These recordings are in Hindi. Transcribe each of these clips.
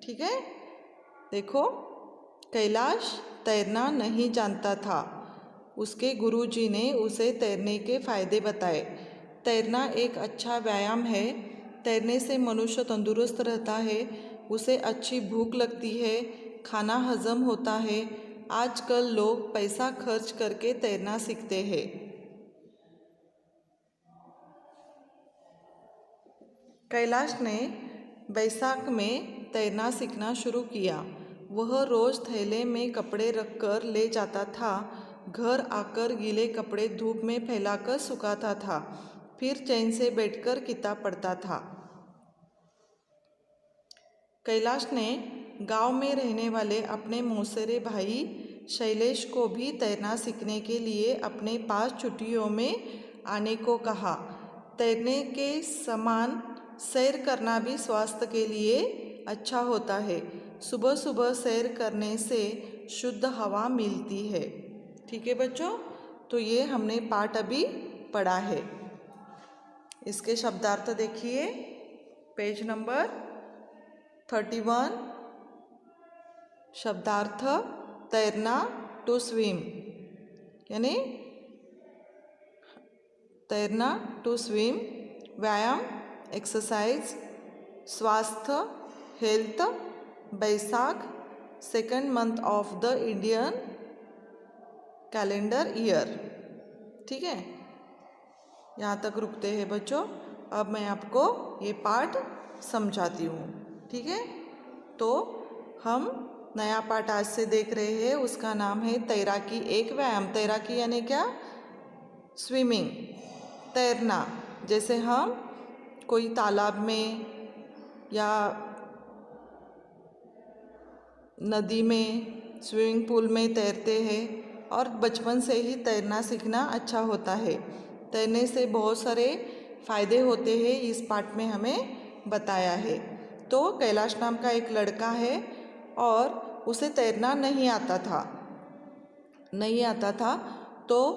ठीक है। देखो, कैलाश तैरना नहीं जानता था। उसके गुरुजी ने उसे तैरने के फायदे बताए। तैरना एक अच्छा व्यायाम है। तैरने से मनुष्य तंदुरुस्त रहता है, उसे अच्छी भूख लगती है, खाना हजम होता है। आजकल लोग पैसा खर्च करके तैरना सीखते हैं। कैलाश ने बैसाख में तैरना सीखना शुरू किया। वह रोज़ थैले में कपड़े रखकर ले जाता था। घर आकर गीले कपड़े धूप में फैलाकर सुखाता था। फिर चैन से बैठकर किताब पढ़ता था। कैलाश ने गांव में रहने वाले अपने मौसेरे भाई शैलेश को भी तैरना सीखने के लिए अपने पास छुट्टियों में आने को कहा। तैरने के समान सैर करना भी स्वास्थ्य के लिए अच्छा होता है। सुबह सुबह सैर करने से शुद्ध हवा मिलती है। ठीक है बच्चों, तो ये हमने पाठ अभी पढ़ा है। इसके शब्दार्थ देखिए, पेज नंबर 31। शब्दार्थ: तैरना, टू स्विम, यानी तैरना टू स्विम। व्यायाम, एक्सरसाइज। स्वास्थ्य, health. Baisakh, second month of the Indian calendar year. ठीक है, यहाँ तक रुकते हैं बच्चों। अब मैं आपको ये पाठ समझाती हूँ। ठीक है, तो हम नया पाठ आज से देख रहे हैं, उसका नाम है तैराकी एक व्यायाम। तैराकी यानी क्या? स्विमिंग, तैरना। जैसे हम कोई तालाब में या नदी में, स्विमिंग पूल में तैरते हैं, और बचपन से ही तैरना सीखना अच्छा होता है। तैरने से बहुत सारे फ़ायदे होते हैं, इस पाठ में हमें बताया है। तो कैलाश नाम का एक लड़का है और उसे तैरना नहीं आता था। तो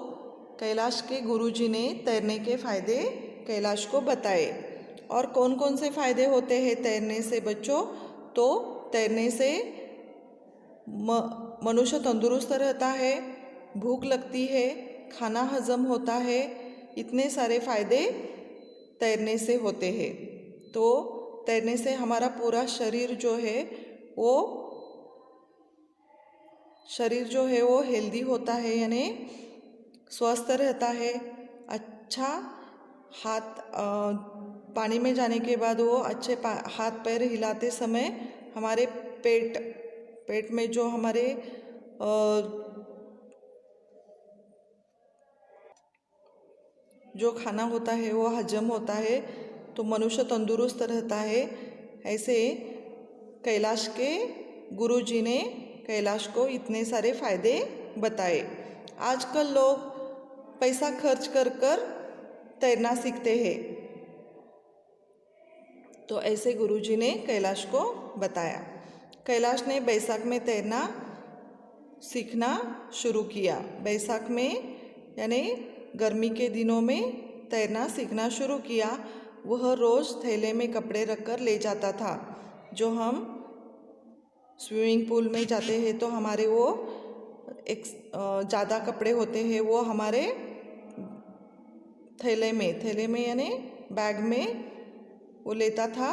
कैलाश के गुरुजी ने तैरने के फ़ायदे कैलाश को बताए। और कौन कौन से फ़ायदे होते हैं तैरने से बच्चों? तो तैरने से मनुष्य तंदुरुस्त रहता है, भूख लगती है, खाना हजम होता है। इतने सारे फ़ायदे तैरने से होते हैं। तो तैरने से हमारा पूरा शरीर जो है वो हेल्दी होता है, यानी स्वस्थ रहता है। अच्छा हाथ पानी में जाने के बाद वो अच्छे हाथ पैर हिलाते समय हमारे पेट में जो हमारे जो खाना होता है वो हजम होता है, तो मनुष्य तंदुरुस्त रहता है। ऐसे कैलाश के गुरुजी ने कैलाश को इतने सारे फ़ायदे बताए। आजकल लोग पैसा खर्च कर तैरना सीखते हैं, तो ऐसे गुरुजी ने कैलाश को बताया। कैलाश ने बैसाख में तैरना सीखना शुरू किया। बैसाख में यानी गर्मी के दिनों में तैरना सीखना शुरू किया। वह रोज़ थैले में कपड़े रखकर ले जाता था। जो हम स्विमिंग पूल में जाते हैं तो हमारे वो एक ज़्यादा कपड़े होते हैं, वो हमारे थैले में यानी बैग में वो लेता था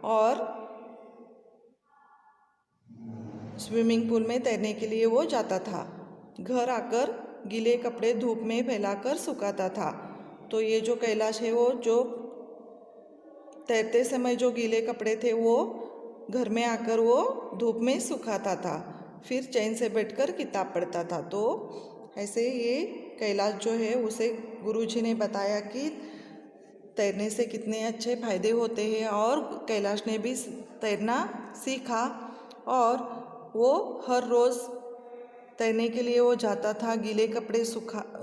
और स्विमिंग पूल में तैरने के लिए वो जाता था। घर आकर गीले कपड़े धूप में फैलाकर सुखाता था। तो ये जो कैलाश है, वो जो तैरते समय जो गीले कपड़े थे वो घर में आकर वो धूप में सुखाता था। फिर चैन से बैठकर किताब पढ़ता था। तो ऐसे ये कैलाश जो है, उसे गुरुजी ने बताया कि तैरने से कितने अच्छे फ़ायदे होते हैं, और कैलाश ने भी तैरना सीखा और वो हर रोज़ तैरने के लिए वो जाता था। गीले कपड़े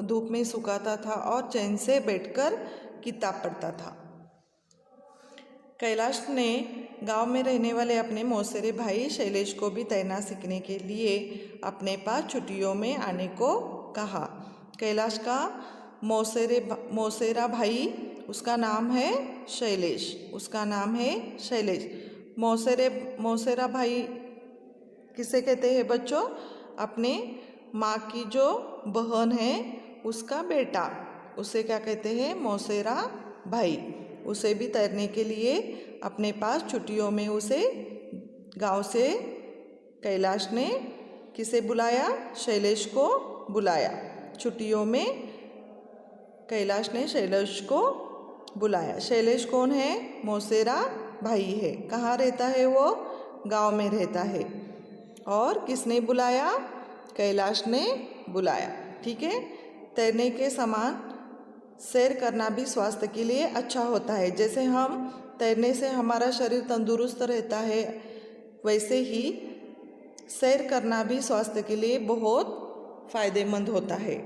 धूप में सुखाता था और चैन से बैठकर किताब पढ़ता था। कैलाश ने गांव में रहने वाले अपने मौसेरे भाई शैलेश को भी तैरना सीखने के लिए अपने पास छुट्टियों में आने को कहा। कैलाश का मौसेरा भाई, उसका नाम है शैलेश। मौसेरा भाई किसे कहते हैं बच्चों? अपने माँ की जो बहन है उसका बेटा, उसे क्या कहते हैं? मौसेरा भाई। उसे भी तैरने के लिए अपने पास छुट्टियों में उसे गांव से कैलाश ने किसे बुलाया? शैलेश को बुलाया। छुट्टियों में कैलाश ने शैलेश को बुलाया। शैलेश कौन है? मौसेरा भाई है। कहाँ रहता है वो? गांव में रहता है। और किसने बुलाया? कैलाश ने बुलाया। ठीक है। तैरने के समान सैर करना भी स्वास्थ्य के लिए अच्छा होता है। जैसे हम तैरने से हमारा शरीर तंदुरुस्त रहता है, वैसे ही सैर करना भी स्वास्थ्य के लिए बहुत फायदेमंद होता है।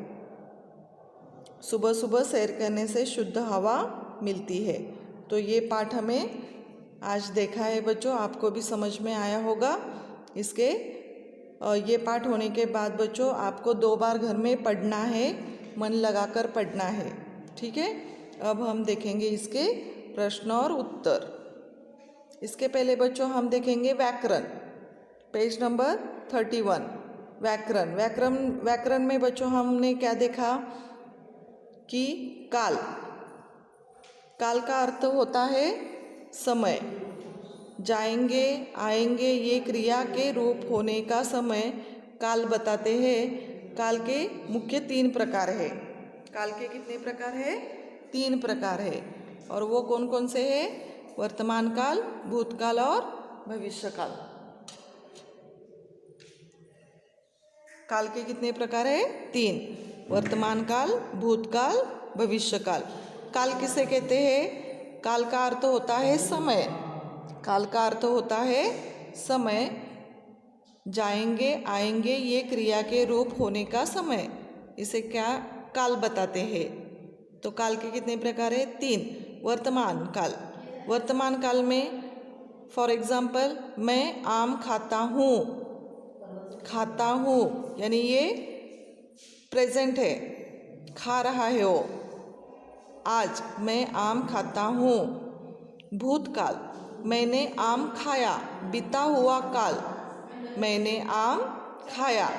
सुबह सुबह सैर करने से शुद्ध हवा मिलती है। तो ये पाठ हमें आज देखा है बच्चों, आपको भी समझ में आया होगा। इसके ये पाठ होने के बाद बच्चों आपको 2 बार घर में पढ़ना है, मन लगाकर पढ़ना है। ठीक है। अब हम देखेंगे इसके प्रश्न और उत्तर। इसके पहले बच्चों हम देखेंगे व्याकरण, पेज नंबर 31। व्याकरण में बच्चों हमने क्या देखा कि काल का अर्थ होता है समय। जाएंगे, आएंगे ये क्रिया के रूप होने का समय काल बताते हैं। काल के मुख्य 3 प्रकार है। काल के कितने प्रकार है? 3 प्रकार है। और वो कौन कौन से है? वर्तमान काल, भूतकाल और भविष्यकाल। काल के कितने प्रकार है? 3। वर्तमान काल, भूतकाल, भविष्यकाल। काल किसे कहते हैं? काल का अर्थ होता है समय। काल का अर्थ होता है समय। जाएंगे, आएंगे ये क्रिया के रूप होने का समय, इसे क्या काल बताते हैं। तो काल के कितने प्रकार है? 3। वर्तमान काल। वर्तमान काल में फॉर एग्जाम्पल मैं आम खाता हूँ यानी ये प्रेजेंट है, खा रहा है वो। आज मैं आम खाता हूँ। भूतकाल मैंने आम खाया, बीता हुआ काल मैंने आम खाया,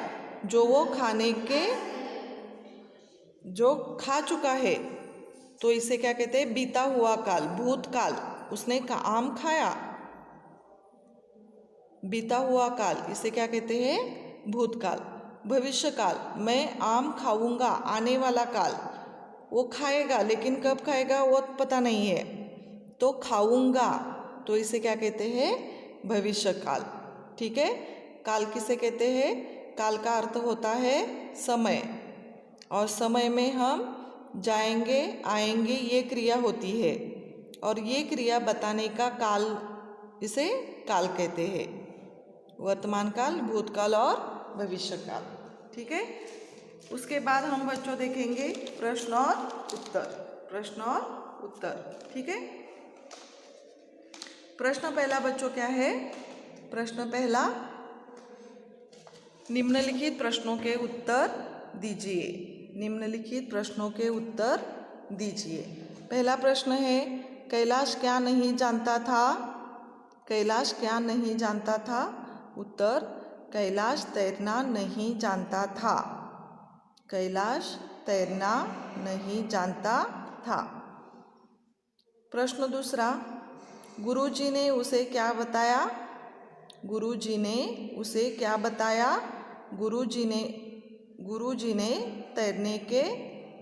जो वो खाने के जो खा चुका है, तो इसे क्या कहते हैं? बीता हुआ काल, भूतकाल। उसने आम खाया, बीता हुआ काल, इसे क्या कहते हैं? भूतकाल। भविष्यकाल मैं आम खाऊंगा, आने वाला काल। वो खाएगा लेकिन कब खाएगा वो पता नहीं है, तो खाऊंगा, तो इसे क्या कहते हैं? भविष्यकाल। ठीक है। काल किसे कहते हैं? काल का अर्थ होता है समय। और समय में हम जाएंगे, आएंगे ये क्रिया होती है, और ये क्रिया बताने का काल, इसे काल कहते हैं। वर्तमान काल, भूतकाल और भविष्यकाल। ठीक है। उसके बाद हम बच्चों देखेंगे प्रश्न और उत्तर। ठीक है। प्रश्न पहला बच्चों क्या है? प्रश्न पहला, निम्नलिखित प्रश्नों के उत्तर दीजिए। निम्नलिखित प्रश्नों के उत्तर दीजिए। पहला प्रश्न है, कैलाश क्या नहीं जानता था? कैलाश क्या नहीं जानता था? उत्तर, कैलाश तैरना नहीं जानता था। कैलाश तैरना नहीं जानता था। प्रश्न दूसरा, गुरुजी ने उसे क्या बताया? गुरुजी ने उसे क्या बताया? गुरुजी ने तैरने के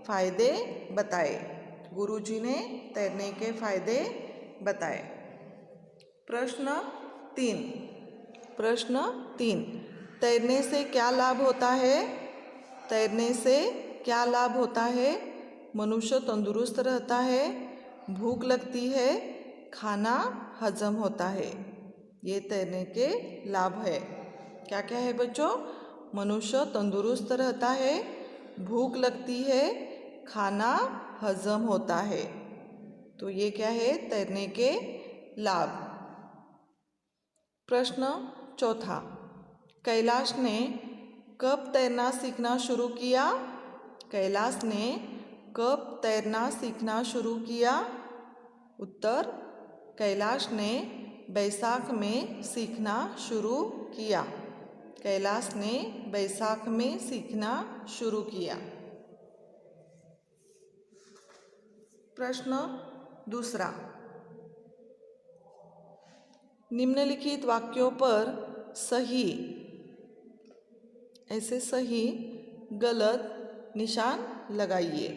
फायदे बताए। गुरुजी ने तैरने के फायदे बताए। प्रश्न 3, तैरने से क्या लाभ होता है? तैरने से क्या लाभ होता है? मनुष्य तंदुरुस्त रहता है, भूख लगती है, खाना हजम होता है। ये तैरने के लाभ है। क्या क्या है बच्चों? मनुष्य तंदुरुस्त रहता है, भूख लगती है, खाना हजम होता है। तो ये क्या है? तैरने के लाभ। प्रश्न चौथा, कैलाश ने कब तैरना सीखना शुरू किया? कैलाश ने कब तैरना सीखना शुरू किया? उत्तर, कैलाश ने बैसाख में सीखना शुरू किया। कैलाश ने बैसाख में सीखना शुरू किया। प्रश्न दूसरा, निम्नलिखित वाक्यों पर सही, ऐसे सही गलत निशान लगाइए।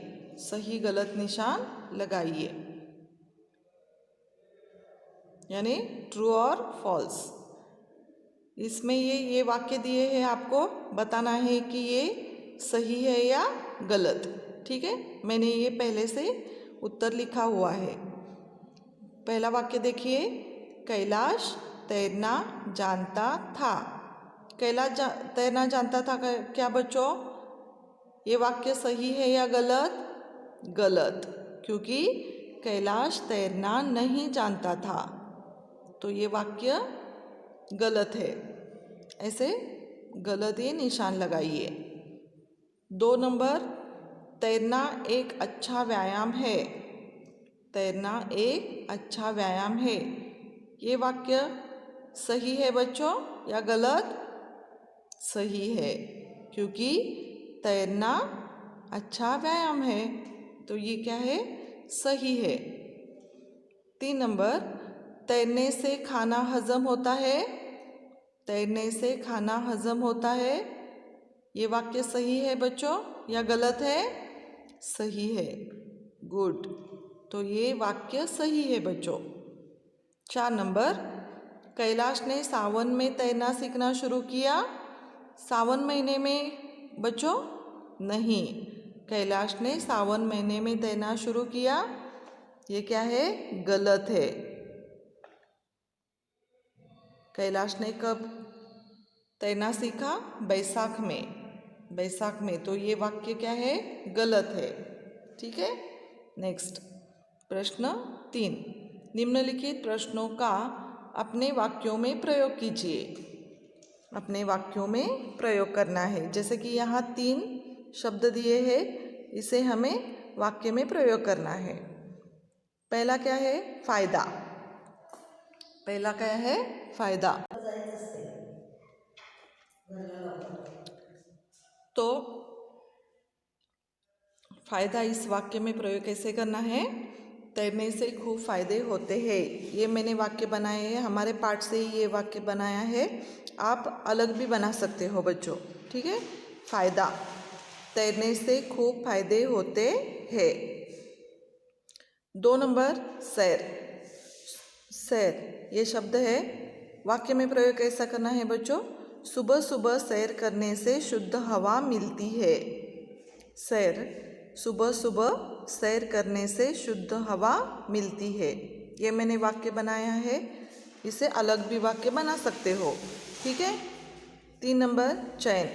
सही गलत निशान लगाइए, यानी ट्रू और फॉल्स। इसमें ये वाक्य दिए हैं, आपको बताना है कि ये सही है या गलत। ठीक है, मैंने ये पहले से उत्तर लिखा हुआ है। पहला वाक्य देखिए, कैलाश तैरना जानता था। कैलाश तैरना जानता था क्या बच्चों? ये वाक्य सही है या गलत? गलत, क्योंकि कैलाश तैरना नहीं जानता था, तो ये वाक्य गलत है। ऐसे गलत ये निशान लगाइए। 2 नंबर, तैरना एक अच्छा व्यायाम है। तैरना एक अच्छा व्यायाम है, ये वाक्य सही है बच्चों या गलत? सही है, क्योंकि तैरना अच्छा व्यायाम है, तो ये क्या है? सही है। 3 नंबर, तैरने से खाना हजम होता है। तैरने से खाना हजम होता है, ये वाक्य सही है बच्चों या गलत है? सही है, गुड, तो ये वाक्य सही है बच्चों। 4 नंबर, कैलाश ने सावन में तैरना सीखना शुरू किया। सावन महीने में बच्चों? नहीं, कैलाश ने सावन महीने में तैरना शुरू किया, ये क्या है? गलत है। कैलाश ने कब तैरना सीखा? बैसाख में। बैसाख में, तो ये वाक्य क्या है? गलत है। ठीक है, नेक्स्ट प्रश्न 3, निम्नलिखित प्रश्नों का अपने वाक्यों में प्रयोग कीजिए। अपने वाक्यों में प्रयोग करना है। जैसे कि यहाँ 3 शब्द दिए हैं, इसे हमें वाक्य में प्रयोग करना है। पहला क्या है? फायदा। पहला क्या है? फायदा। तो फायदा इस वाक्य में प्रयोग कैसे करना है? तैरने से खूब फायदे होते हैं। ये मैंने वाक्य बनाए हैं, हमारे पाठ से ही ये वाक्य बनाया है। आप अलग भी बना सकते हो बच्चों। ठीक है, फायदा, तैरने से खूब फायदे होते हैं। 2 नंबर, सैर। सैर ये शब्द है, वाक्य में प्रयोग कैसा करना है बच्चों? सुबह सुबह सैर करने से शुद्ध हवा मिलती है। सैर, सुबह सुबह सैर करने से शुद्ध हवा मिलती है, ये मैंने वाक्य बनाया है। इसे अलग भी वाक्य बना सकते हो। ठीक है। 3 नंबर, चैन।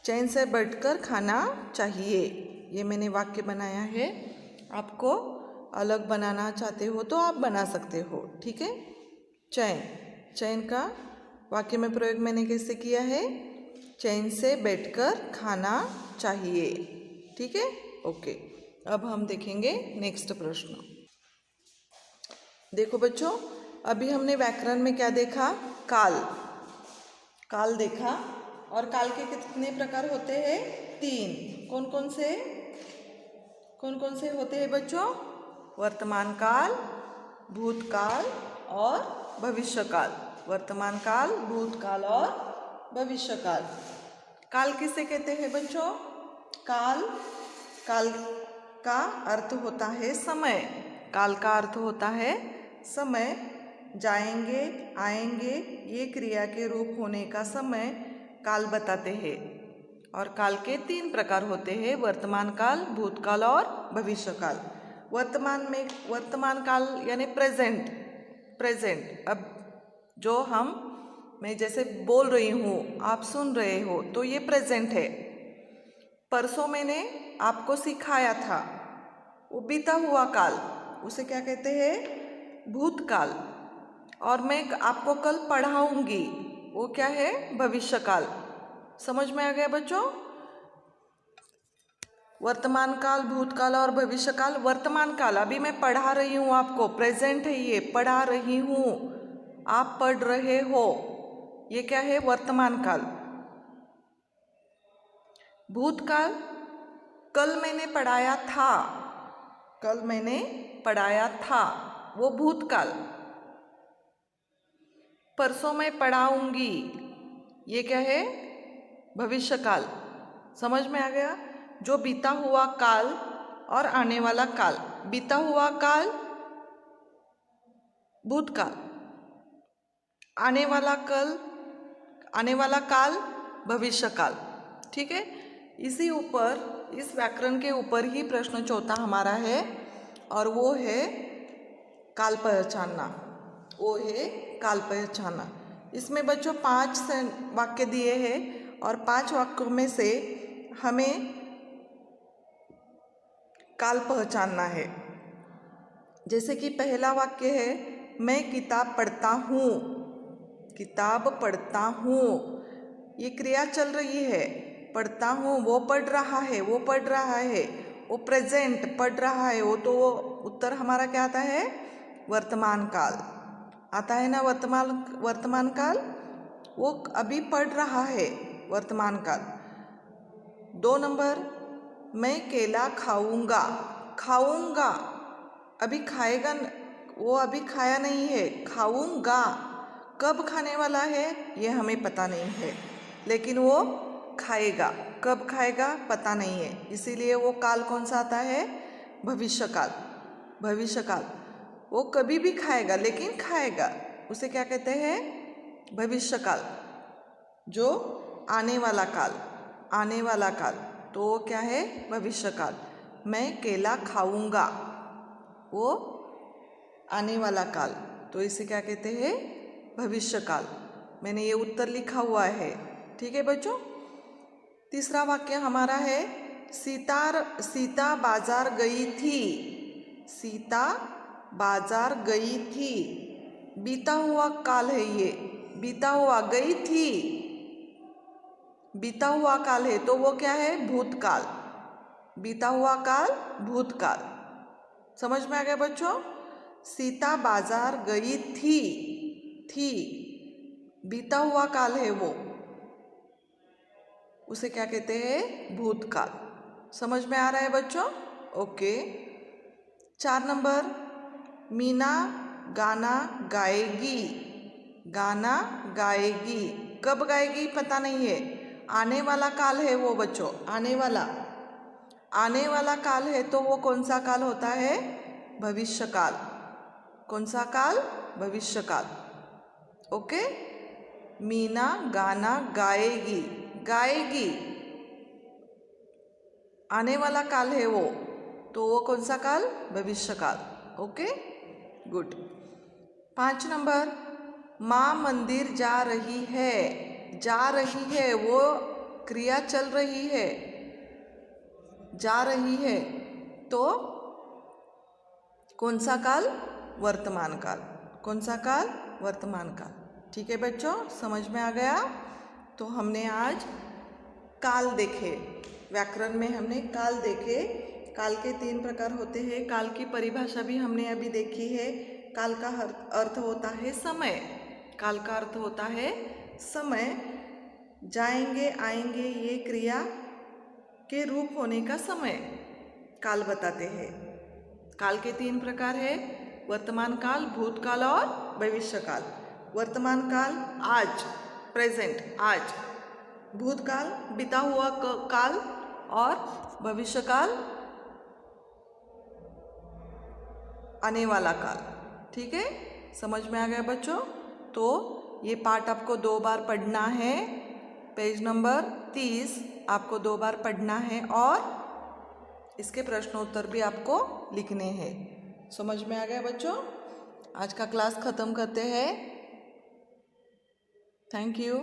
चैन से बैठकर खाना चाहिए, ये मैंने वाक्य बनाया है। आपको अलग बनाना चाहते हो तो आप बना सकते हो। ठीक है। चैन, चैन का वाक्य में प्रयोग मैंने कैसे किया है? चैन से बैठकर खाना चाहिए। ठीक है, ओके। अब हम देखेंगे नेक्स्ट प्रश्न। देखो बच्चों, अभी हमने व्याकरण में क्या देखा? काल। काल देखा, और काल के कितने प्रकार होते हैं? 3। कौन कौन से? कौन कौन से होते हैं बच्चों? वर्तमान काल, भूतकाल और भविष्यकाल। वर्तमान काल, भूतकाल और भविष्यकाल। काल किसे कहते हैं बच्चों? काल, काल का अर्थ होता है समय। काल का अर्थ होता है समय। जाएंगे, आएंगे, ये क्रिया के रूप होने का समय काल बताते हैं। और काल के 3 प्रकार होते हैं, वर्तमान काल, भूतकाल और भविष्यकाल। वर्तमान में, वर्तमान काल यानी प्रेजेंट। प्रेजेंट, अब जो मैं जैसे बोल रही हूँ, आप सुन रहे हो, तो ये प्रेजेंट है। परसों मैंने आपको सिखाया था, वो बीता हुआ काल, उसे क्या कहते हैं? भूतकाल। और मैं आपको कल पढ़ाऊंगी, वो क्या है? भविष्यकाल। समझ में आ गया बच्चों? वर्तमान काल, भूतकाल और भविष्यकाल। वर्तमान काल, अभी मैं पढ़ा रही हूँ आपको, प्रेजेंट है ये, पढ़ा रही हूँ। आप पढ़ रहे हो, ये क्या है? वर्तमान काल। भूतकाल, कल मैंने पढ़ाया था, कल मैंने पढ़ाया था, वो भूतकाल। परसों मैं पढ़ाऊंगी, ये क्या है? भविष्यकाल। समझ में आ गया? जो बीता हुआ काल और आने वाला काल। बीता हुआ काल भूतकाल, आने वाला काल भविष्यकाल। ठीक है? इसी ऊपर, इस व्याकरण के ऊपर ही प्रश्न चौथा हमारा है, और वो है काल पहचानना। वो है काल पहचानना। इसमें बच्चों 5 वाक्य दिए हैं, और 5 वाक्यों में से हमें काल पहचानना है। जैसे कि पहला वाक्य है, मैं किताब पढ़ता हूँ। किताब पढ़ता हूँ, ये क्रिया चल रही है। पढ़ता हूँ, वो पढ़ रहा है, वो पढ़ रहा है, वो प्रेजेंट पढ़ रहा है, वो तो उत्तर हमारा क्या आता है? वर्तमान काल आता है ना। वर्तमान काल, वो अभी पढ़ रहा है, वर्तमान काल। 2 नंबर, मैं केला खाऊंगा। खाऊंगा, अभी खाएगा, वो अभी खाया नहीं है। खाऊंगा, कब खाने वाला है ये हमें पता नहीं है, लेकिन वो खाएगा। कब खाएगा पता नहीं है, इसीलिए वो काल कौन सा आता है? भविष्यकाल। भविष्यकाल, वो कभी भी खाएगा, लेकिन खाएगा, उसे क्या कहते हैं? भविष्यकाल। जो आने वाला काल, आने वाला काल, तो वो क्या है? भविष्यकाल। मैं केला खाऊंगा, वो आने वाला काल, तो इसे क्या कहते हैं? भविष्यकाल। मैंने ये उत्तर लिखा हुआ है। ठीक है बच्चों? तीसरा वाक्य हमारा है, सीता बाजार गई थी। सीता बाजार गई थी, बीता हुआ काल है ये। बीता हुआ, गई थी, बीता हुआ काल है, तो वो क्या है? भूतकाल। बीता हुआ काल भूतकाल। समझ में आ गया बच्चों? सीता बाजार गई थी, बीता हुआ काल है वो, उसे क्या कहते हैं? भूतकाल। समझ में आ रहा है बच्चों? ओके। 4 नंबर, मीना गाना गाएगी। गाना गाएगी, कब गाएगी पता नहीं है, आने वाला काल है वो बच्चों। आने वाला काल है, तो वो कौन सा काल होता है? भविष्यकाल। कौन सा काल? भविष्यकाल। ओके। मीना गाना गाएगी, गाएगी, आने वाला काल है वो, तो वो कौन सा काल? भविष्यकाल। Okay, good. 5 नंबर, माँ मंदिर जा रही है। जा रही है, वो क्रिया चल रही है। जा रही है, तो कौन सा काल? वर्तमान काल। कौन सा काल? वर्तमान काल। ठीक है बच्चों, समझ में आ गया? तो हमने आज काल देखे, व्याकरण में हमने काल देखे। काल के 3 प्रकार होते हैं। काल की परिभाषा भी हमने अभी देखी है। काल का अर्थ होता है समय। काल का अर्थ होता है समय। जाएंगे, आएंगे, ये क्रिया के रूप होने का समय काल बताते हैं। काल के 3 प्रकार है, वर्तमान काल, भूतकाल और भविष्यकाल। वर्तमान काल आज, प्रेजेंट, आज। भूतकाल बीता हुआ काल, और भविष्यकाल आने वाला काल। ठीक है, समझ में आ गया बच्चों? तो ये पाठ आपको 2 बार पढ़ना है। पेज नंबर 30 आपको 2 बार पढ़ना है, और इसके प्रश्नोत्तर भी आपको लिखने हैं। समझ में आ गया बच्चों? आज का क्लास खत्म करते हैं। Thank you.